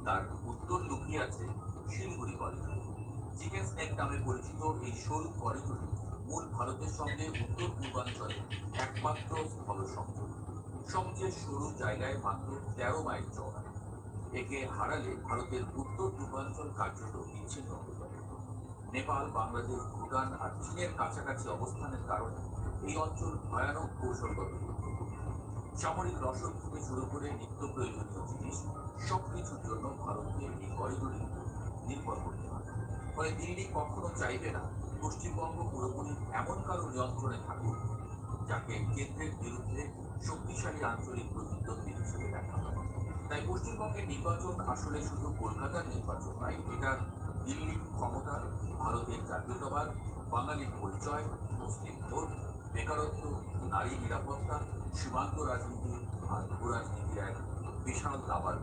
তার উত্তর লুকিয়ে আছে শিলিগুড়ি করিডোর। চিকেন স্নেক নামে পরিচিত এই সরু করিডোর মূল ভারতের সঙ্গে উত্তর পূর্বাঞ্চলে একমাত্র স্থল সংযোগ। সবচেয়ে সরু জায়গায় মাত্র 13 মাইল চওড়া। একে হারালে ভারতের উত্তর পূর্বাঞ্চল কার্যত বিচ্ছিন্ন হয়ে যাবে। নেপাল, বাংলাদেশ, ভুটান আর চীনের কাছাকাছি অবস্থানের কারণে এই অঞ্চল ভয়ানক কৌশলগত গুরুত্বপূর্ণ। সামরিক রসদ থেকে শুরু করে নিত্য প্রয়োজনীয় জিনিস সবকিছুর জন্য ভারতকে এই করিডোরের উপর নির্ভর করতে হয়। ফলে দিল্লি কখনো চাইবে না পশ্চিমবঙ্গ পুরোপুরি এমন কারো নিয়ন্ত্রণে থাকুক যাকে কেন্দ্রের বিরুদ্ধে শক্তিশালী আঞ্চলিক প্রতিদ্বন্দ্বী হিসেবে দেখা হয়। তাই পশ্চিমবঙ্গের নির্বাচন আসলে শুধু কলকাতার নির্বাচন নয়, এটা দিল্লির ক্ষমতা, ভারতের জাতীয়তাবাদ, বাঙালির পরিচয়, মুসলিম ভোট, বেকারত্ব, নারী নিরাপত্তা, সীমান্ত রাজনীতি আর ভূ রাজনীতির এক বিশাল দাবার